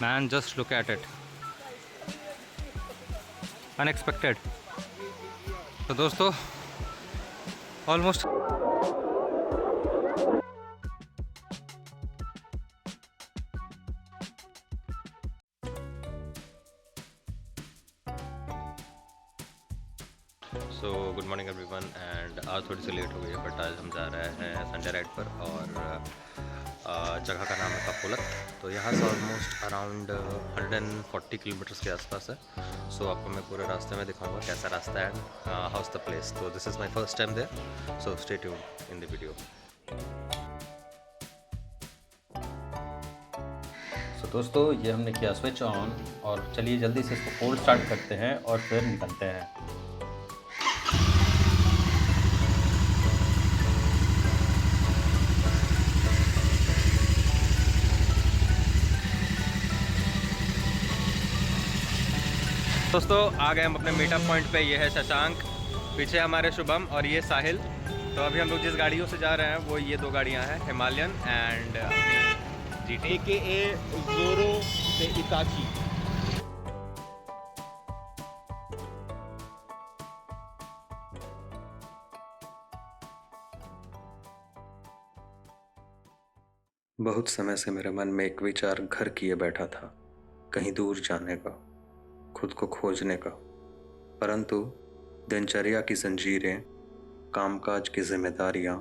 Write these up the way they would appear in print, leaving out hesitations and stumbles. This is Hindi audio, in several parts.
Man, just look at it. Unexpected. तो दोस्तों almost good morning everyone. And आज थोड़ी सी लेट हो गई है, बट आज हम जा रहे हैं संडे राइड पर और जगह का नाम है कपोलत। तो यहाँ से ऑलमोस्ट अराउंड 140 किलोमीटर्स के आसपास है। सो आपको मैं पूरे रास्ते में दिखाऊंगा कैसा रास्ता है एंड हाउस द प्लेस। तो this is my first time there, so stay tuned in the video. सो दोस्तों ये हमने किया स्विच ऑन और चलिए जल्दी से इसको कोल्ड स्टार्ट करते हैं और फिर निकलते हैं। दोस्तों आ गए हम अपने मीटअप पॉइंट पे। ये है शशांक, पीछे हमारे शुभम और ये साहिल। तो अभी हम लोग जिस गाड़ियों से जा रहे हैं वो ये दो गाड़ियां हैं, हिमालयन एंड अपनी GT AKA जोरो से इताची। बहुत समय से मेरे मन में एक विचार घर किए बैठा था, कहीं दूर जाने का, खुद को खोजने का। परंतु दिनचर्या की जंजीरें, कामकाज की जिम्मेदारियां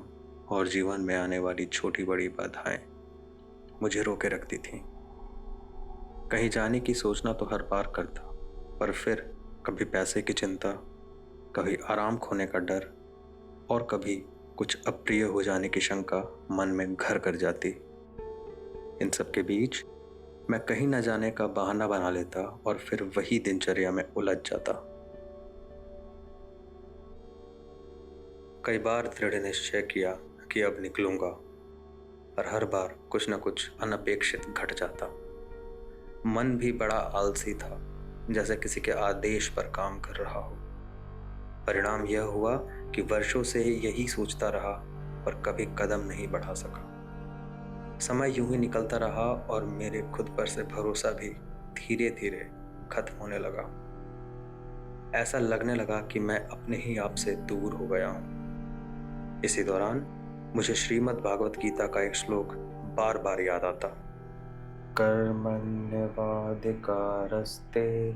और जीवन में आने वाली छोटी बड़ी बाधाएं मुझे रोके रखती थीं। कहीं जाने की सोचना तो हर बार करता, पर फिर कभी पैसे की चिंता, कभी आराम खोने का डर और कभी कुछ अप्रिय हो जाने की शंका मन में घर कर जाती। इन सब के बीच मैं कहीं न जाने का बहाना बना लेता और फिर वही दिनचर्या में उलझ जाता। कई बार दृढ़ निश्चय किया कि अब निकलूंगा, पर हर बार कुछ न कुछ अनपेक्षित घट जाता। मन भी बड़ा आलसी था, जैसे किसी के आदेश पर काम कर रहा हो। परिणाम यह हुआ कि वर्षों से यही सोचता रहा, पर कभी कदम नहीं बढ़ा सका। समय यूं ही निकलता रहा और मेरे खुद पर से भरोसा भी धीरे धीरे खत्म होने लगा। ऐसा लगने लगा कि मैं अपने ही आप से दूर हो गया हूं। इसी दौरान मुझे श्रीमद् भागवत गीता का एक श्लोक बार बार याद आता। कर्मण्यवाधिकारस्ते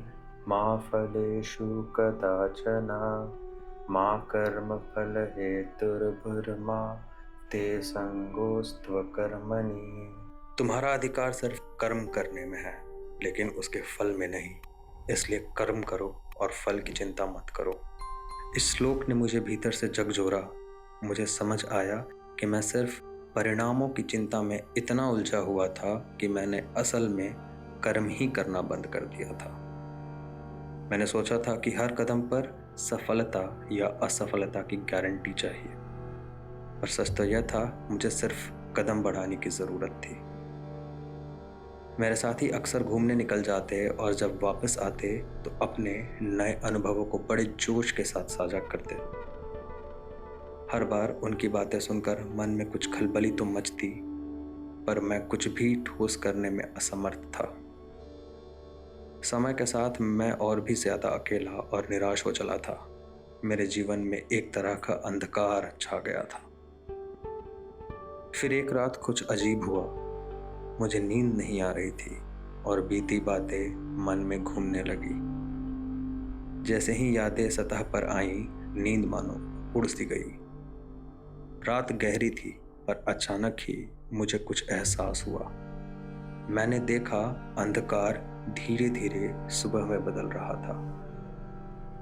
मा फलेषु कदाचन मा कर्मफल हेतुर्भुर्मा ते संगोस्त्व कर्मणि। तुम्हारा अधिकार सिर्फ कर्म करने में है, लेकिन उसके फल में नहीं। इसलिए कर्म करो और फल की चिंता मत करो। इस श्लोक ने मुझे भीतर से झकझोरा। मुझे समझ आया कि मैं सिर्फ परिणामों की चिंता में इतना उलझा हुआ था कि मैंने असल में कर्म ही करना बंद कर दिया था। मैंने सोचा था कि हर कदम पर सफलता या असफलता की गारंटी चाहिए, पर सच तो यह था मुझे सिर्फ कदम बढ़ाने की ज़रूरत थी। मेरे साथी अक्सर घूमने निकल जाते और जब वापस आते तो अपने नए अनुभवों को बड़े जोश के साथ साझा करते। हर बार उनकी बातें सुनकर मन में कुछ खलबली तो मचती, पर मैं कुछ भी ठोस करने में असमर्थ था। समय के साथ मैं और भी ज़्यादा अकेला और निराश हो चला था। मेरे जीवन में एक तरह का अंधकार छा गया था। फिर एक रात कुछ अजीब हुआ। मुझे नींद नहीं आ रही थी और बीती बातें मन में घूमने लगी। जैसे ही यादें सतह पर आईं, नींद मानो उड़ सी गई। रात गहरी थी, पर अचानक ही मुझे कुछ एहसास हुआ। मैंने देखा अंधकार धीरे धीरे सुबह में बदल रहा था।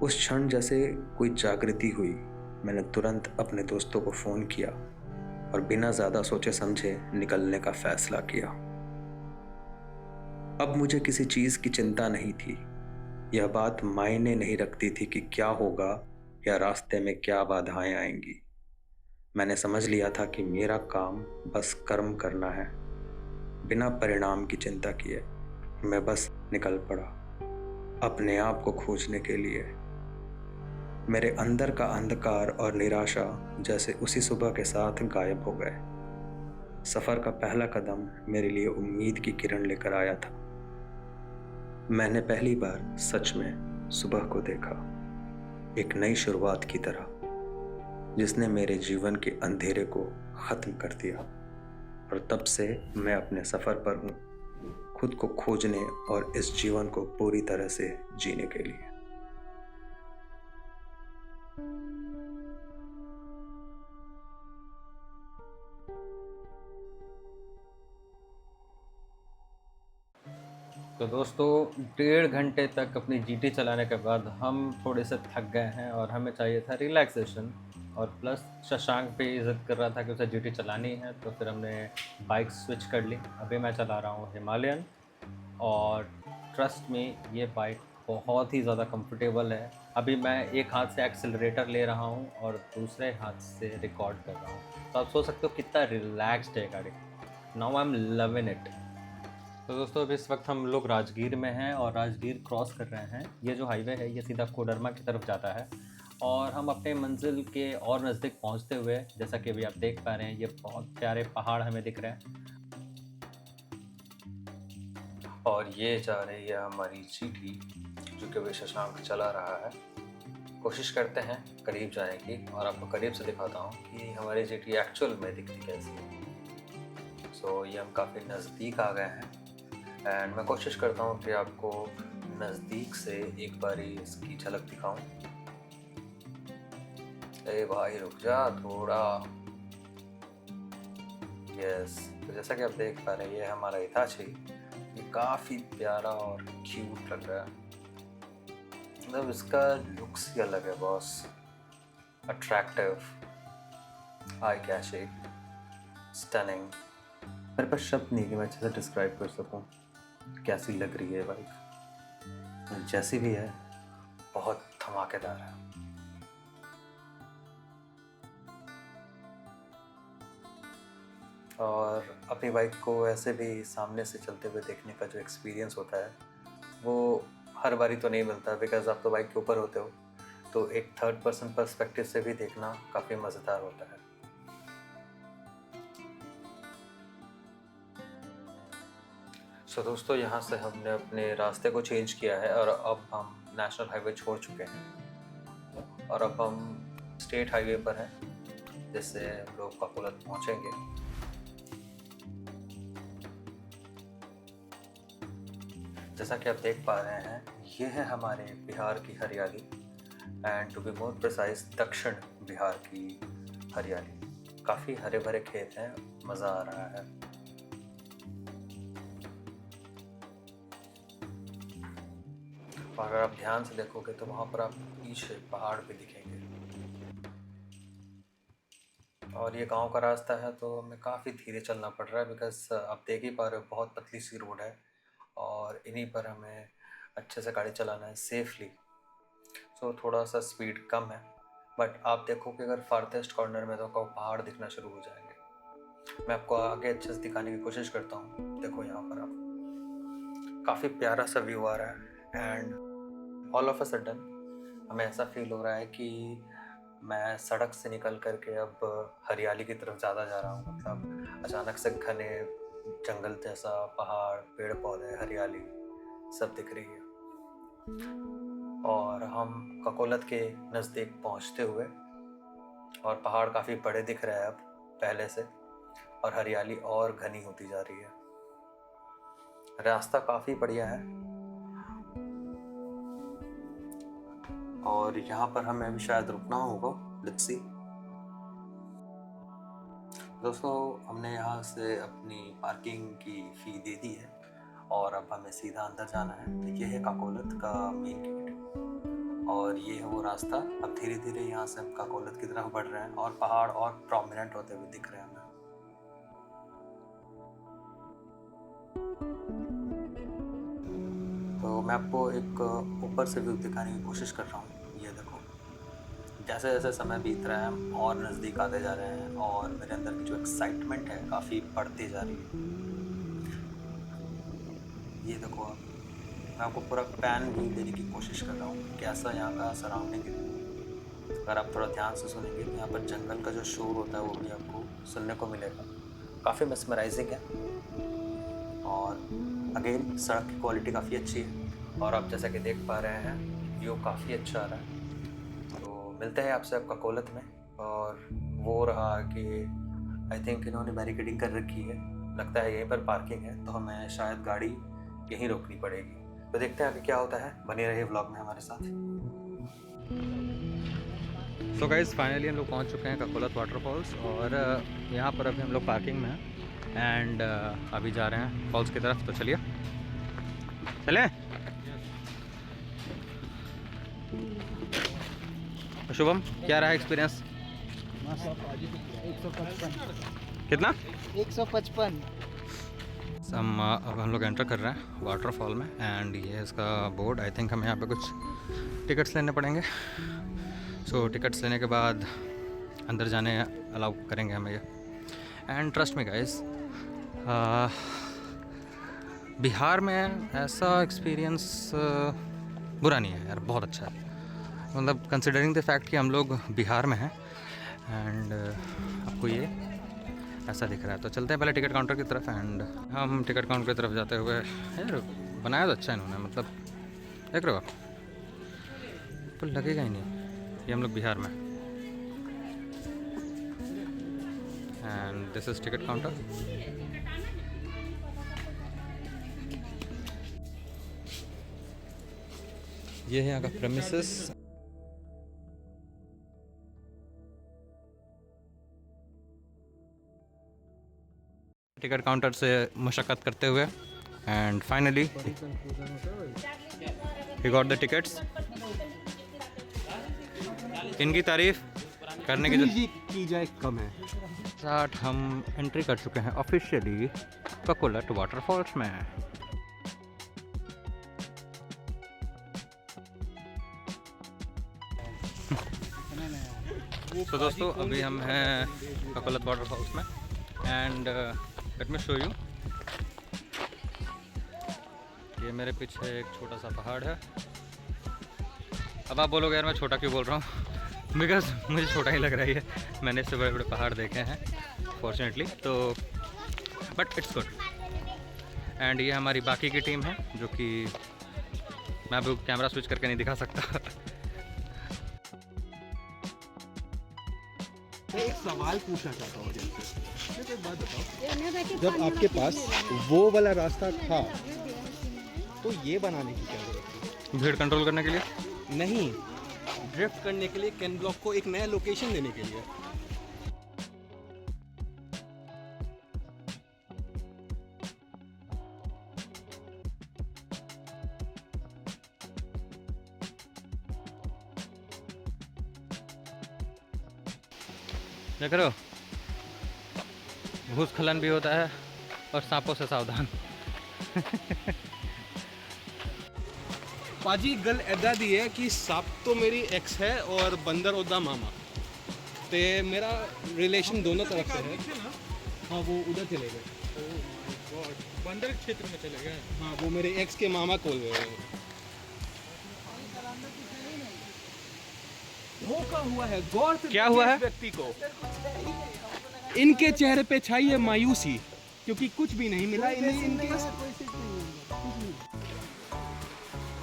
उस क्षण जैसे कोई जागृति हुई। मैंने तुरंत अपने दोस्तों को फ़ोन किया और बिना ज़्यादा सोचे समझे निकलने का फैसला किया। अब मुझे किसी चीज़ की चिंता नहीं थी। यह बात मायने नहीं रखती थी कि क्या होगा या रास्ते में क्या बाधाएं आएंगी। मैंने समझ लिया था कि मेरा काम बस कर्म करना है। बिना परिणाम की चिंता किए मैं बस निकल पड़ा, अपने आप को खोजने के लिए। मेरे अंदर का अंधकार और निराशा जैसे उसी सुबह के साथ गायब हो गए। सफ़र का पहला कदम मेरे लिए उम्मीद की किरण लेकर आया था। मैंने पहली बार सच में सुबह को देखा, एक नई शुरुआत की तरह जिसने मेरे जीवन के अंधेरे को ख़त्म कर दिया। और तब से मैं अपने सफ़र पर हूँ, खुद को खोजने और इस जीवन को पूरी तरह से जीने के लिए। तो दोस्तों 1.5 घंटे तक अपनी जीटी चलाने के बाद हम थोड़े से थक गए हैं और हमें चाहिए था रिलैक्सेशन। और प्लस शशांक भी इज़्ज़त कर रहा था कि उसे जीटी चलानी है, तो फिर हमने बाइक स्विच कर ली। अभी मैं चला रहा हूँ हिमालयन और ट्रस्ट में ये बाइक बहुत ही ज़्यादा कंफर्टेबल है। अभी मैं एक हाथ से एक्सेलरेटर ले रहा हूँ और दूसरे हाथ से रिकॉर्ड कर रहा हूँ, तो आप सोच सकते हो कितना रिलैक्स्ड है गाड़ी। Now I am loving it. तो दोस्तों अभी इस वक्त हम लोग राजगीर में हैं और राजगीर क्रॉस कर रहे हैं। ये जो हाईवे है ये सीधा कोडरमा की तरफ जाता है और हम अपने मंजिल के और नज़दीक पहुंचते हुए, जैसा कि अभी आप देख पा रहे हैं, ये बहुत प्यारे पहाड़ हमें दिख रहे हैं। और ये जा रही है हमारी जीटी, जो कि अभी शशांक चला रहा है। कोशिश करते हैं करीब जाने की और आपको करीब से दिखाता हूँ कि हमारी जीटी एक्चुअल में दिखती कैसी है। सो ये हम काफ़ी नज़दीक आ गए हैं एंड मैं कोशिश करता हूँ कि आपको नज़दीक से एक बारी इसकी झलक दिखाऊं। अरे भाई रुक जा थोड़ा। यस, तो जैसा कि आप देख पा रहे हैं ये हमारा हिताची। ये काफ़ी प्यारा और क्यूट लग रहा है, मतलब इसका लुक्स ही अलग है boss. Attractive, eye catching, stunning. मेरे पास शब्द नहीं कि मैं अच्छे से डिस्क्राइब कर सकूं कैसी लग रही है बाइक। जैसी भी है बहुत धमाकेदार है। और अपनी बाइक को ऐसे भी सामने से चलते हुए देखने का जो एक्सपीरियंस होता है वो हर बारी तो नहीं मिलता, बिकॉज आप तो बाइक के ऊपर होते हो, तो एक थर्ड पर्सन पर्सपेक्टिव से भी देखना काफ़ी मज़ेदार होता है। सो दोस्तों यहाँ से हमने अपने रास्ते को चेंज किया है और अब हम नेशनल हाईवे छोड़ चुके हैं और अब हम स्टेट हाईवे पर हैं, जिससे हम लोग काकोलत पहुँचेंगे। जैसा कि आप देख पा रहे हैं ये है हमारे बिहार की हरियाली, and to be more precise दक्षिण बिहार की हरियाली। काफ़ी हरे भरे खेत हैं, मज़ा आ रहा है। और अगर आप ध्यान से देखोगे तो वहाँ पर आपको पीछे पहाड़ भी दिखेंगे। और ये गांव का रास्ता है तो हमें काफ़ी धीरे चलना पड़ रहा है, बिकॉज आप देख ही पा रहे हो बहुत पतली सी रोड है और इन्हीं पर हमें अच्छे से गाड़ी चलाना है सेफली। सो थोड़ा सा स्पीड कम है, बट आप देखोगे अगर फारथेस्ट कॉर्नर में तो आपको पहाड़ दिखना शुरू हो जाएंगे। मैं आपको आगे अच्छे से दिखाने की कोशिश करता हूँ। देखो यहाँ पर आप काफ़ी प्यारा सा व्यू आ रहा है and all of a sudden हमें ऐसा फील हो रहा है कि मैं सड़क से निकल करके अब हरियाली की तरफ ज़्यादा जा रहा हूँ। मतलब अचानक से घने जंगल जैसा पहाड़, पेड़ पौधे, हरियाली सब दिख रही है। और हम ककोलत के नज़दीक पहुँचते हुए, और पहाड़ काफ़ी बड़े दिख रहे हैं अब पहले से, और हरियाली और घनी होती जा रही है। रास्ता काफ़ी बढ़िया है और यहाँ पर हमें अभी शायद रुकना होगा। Let's see. दोस्तों हमने यहाँ से अपनी पार्किंग की फ़ी दे दी है और अब हमें सीधा अंदर जाना है। तो ये है काकोलत का मेन गेट और ये है वो रास्ता। अब धीरे धीरे यहाँ से हम काकोलत की तरफ बढ़ रहे हैं और पहाड़ और प्रोमिनेंट होते हुए दिख रहे हैं हमें। तो मैं आपको एक ऊपर से व्यू दिखाने की कोशिश कर रहा हूँ। ये देखो, जैसे जैसे समय बीत रहा है हम और नज़दीक आते जा रहे हैं और मेरे अंदर की जो एक्साइटमेंट है काफ़ी बढ़ती जा रही है। ये देखो आप, मैं आपको पूरा पैन व्यू देने की कोशिश कर रहा हूँ कैसा यहाँ का सराउंडिंग है। अगर आप थोड़ा ध्यान से सुनेंगे तो यहाँ पर जंगल का जो शोर होता है वो भी आपको सुनने को मिलेगा। काफ़ी मेस्मराइजिंग है और अगेन सड़क की क्वालिटी काफ़ी अच्छी है। और आप जैसा कि देख पा रहे हैं व्यू काफ़ी अच्छा आ रहा है। तो मिलते हैं आपसे आपका कोलत में। और वो रहा कि आई थिंक इन्होंने बैरिकेडिंग कर रखी है, लगता है यहीं पर पार्किंग है, तो हमें शायद गाड़ी यहीं रोकनी पड़ेगी। तो देखते हैं आगे क्या होता है, बने रहिए व्लॉग में हमारे साथ। सो गाइस फाइनली हम लोग पहुंच चुके हैं ककोलत वाटरफॉल्स और यहाँ पर अभी हम लोग पार्किंग में हैं एंड अभी जा रहे हैं फॉल्स की तरफ। तो चलिए चलें। शुभम, क्या रहा एक्सपीरियंस? 155 कितना? 155। अब हम लोग एंटर कर रहे हैं वाटरफॉल में एंड ये है इसका बोर्ड। आई थिंक हमें यहाँ पे कुछ टिकट्स लेने पड़ेंगे। सो टिकट्स लेने के बाद अंदर जाने अलाउ करेंगे हमें ये। And trust me guys, Bihar में ऐसा एक्सपीरियंस बुरा नहीं है यार, बहुत अच्छा है। मतलब कंसिडरिंग द फैक्ट कि हम लोग बिहार में हैं एंड आपको ये ऐसा दिख रहा है। तो चलते हैं पहले टिकट काउंटर की तरफ एंड हम टिकट काउंटर की तरफ जाते हुए, यार बनाया तो अच्छा इन्होंने, मतलब देख रहे हो आप, तो लगेगा ही नहीं ये हम लोग बिहार में। And this is ticket counter. ये है यहाँ का प्रेमिसेस। टिकट काउंटर से मुशक्कत करते हुए and finally we got the tickets. इनकी तारीफ करने की जाए कम है। साथ हम एंट्री कर चुके हैं ऑफिशियली ककोलत वाटरफॉल्स में। तो दोस्तों अभी हम हैं ककोलत वाटरफॉल्स में and let me show you. ये मेरे पीछे एक छोटा सा पहाड़ है। अब आप बोलोगे यार मैं छोटा क्यों बोल रहा हूँ, बिकॉज मुझे छोटा ही लग रहा है। मैंने इससे बड़े बड़े पहाड़ देखे हैं फॉर्चुनेटली, तो बट इट्स गुड। एंड ये हमारी बाकी की टीम है जो कि मैं अभी कैमरा स्विच करके नहीं दिखा सकता। मैं एक सवाल पूछना चाहता हूँ जैसे, एक बात बताओ, जब आपके पास वो वाला रास्ता था तो ये बनाने की क्या जरूरत थी? भीड़ कंट्रोल करने के लिए नहीं, ड्रिफ्ट करने के लिए, कैन ब्लॉक को एक नया लोकेशन देने के लिए। देख रहे हो, भूस्खलन भी होता है और सांपों से सावधान। पाजी गल ऐदा दी है कि सप तो मेरी एक्स है और बंदर ओदा मामा, ते मेरा रिलेशन दोनों तरफ से है। हाँ वो उधर चले गए, बंदर क्षेत्र में चले गए। हाँ वो मेरे एक्स के मामा कोल गए। धोखा हुआ है, गौर से क्या हुआ है? व्यक्ति को इनके चेहरे पे छाई है मायूसी, क्योंकि कुछ भी नहीं मिला इन्हें। इनके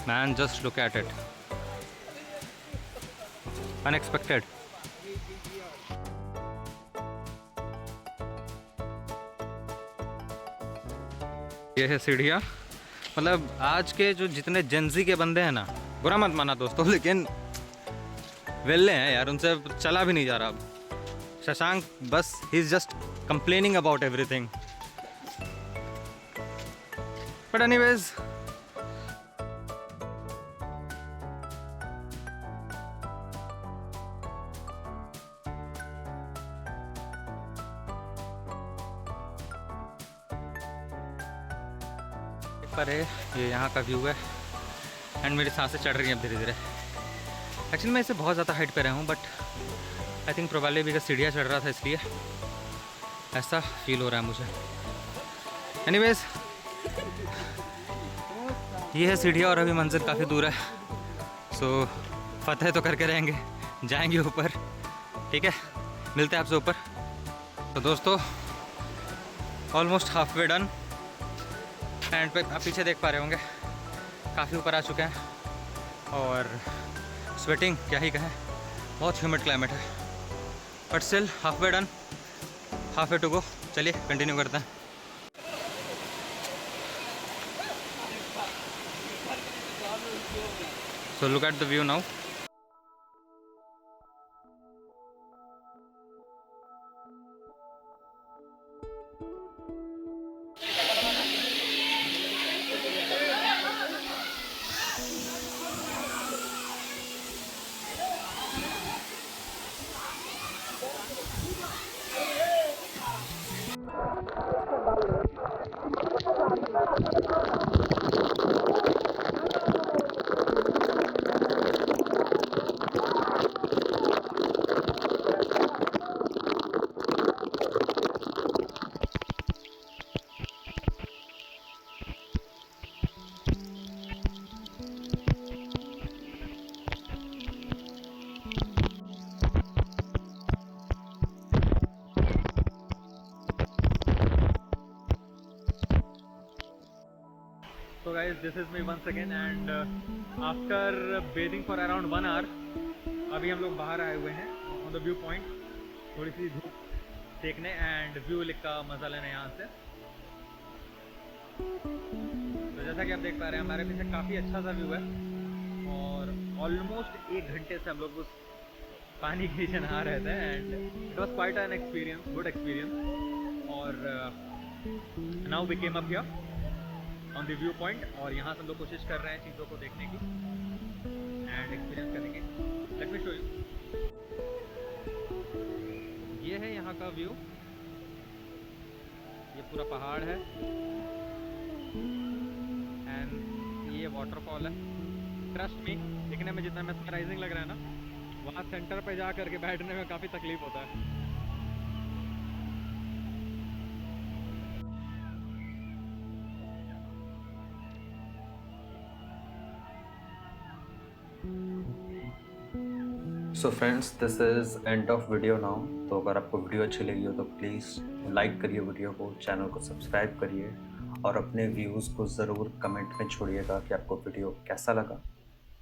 Man, just look at it. Unexpected. ये है सीढ़ियाँ। मतलब आज के जो जितने जेंजी के बंदे हैं ना, बुरा मत माना दोस्तों, लेकिन वेल्ले हैं यार, उनसे चला भी नहीं जा रहा अब। शशांक बस he is just complaining about everything. But anyways पर है ये यहाँ का व्यू है एंड मेरी सांसें चढ़ रही हैं धीरे धीरे। एक्चुअली मैं इसे बहुत ज़्यादा हाइट पे रहा हूँ, but I think probably because सीढ़ियाँ चढ़ रहा था इसलिए ऐसा फील हो रहा है मुझे। एनीवेज ये है सीढ़ियाँ और अभी मंजिल काफ़ी दूर है, सो फतेह तो करके रहेंगे, जाएंगे ऊपर। ठीक है, मिलते हैं आपसे ऊपर। तो दोस्तों almost half way done and पे आप पीछे देख पा रहे होंगे काफ़ी ऊपर आ चुके हैं और स्वेटिंग क्या ही कहें, बहुत ह्यूमिड क्लाइमेट है, but still half way done, half way to go. चलिए कंटिन्यू करते हैं। So look at the view now. So guys, this is me once again and after bathing for around 1 hour, अभी हम लोग बाहर आए हुए हैं ऑन द व्यू पॉइंट, थोड़ी सी धूप सेकने एंड व्यू का मज़ा लेने यहाँ से। तो जैसा कि आप देख पा रहे हैं हमारे पीछे काफ़ी अच्छा सा व्यू है और ऑलमोस्ट 1 घंटे से हम लोग उस पानी के नीचे नहा रहे थे and it was quite an experience, good experience. और now we came up here on the viewpoint और यहाँ से हम लोग कोशिश कर रहे हैं चीज़ों को देखने की एंड एक्सपीरियंस करने की। Let me show you. ये है यहाँ का व्यू, ये पूरा पहाड़ है एंड ये वाटरफॉल है। ट्रस्ट मी, दिखने में जितना मेस्मराइजिंग लग रहा है ना, वहाँ सेंटर पे जा करके बैठने में काफ़ी तकलीफ होता है। So friends, this is end of video now. तो अगर आपको वीडियो अच्छी लगी हो तो प्लीज़ लाइक करिए वीडियो को, चैनल को सब्सक्राइब करिए और अपने व्यूज़ को ज़रूर कमेंट में छोड़िएगा कि आपको वीडियो कैसा लगा।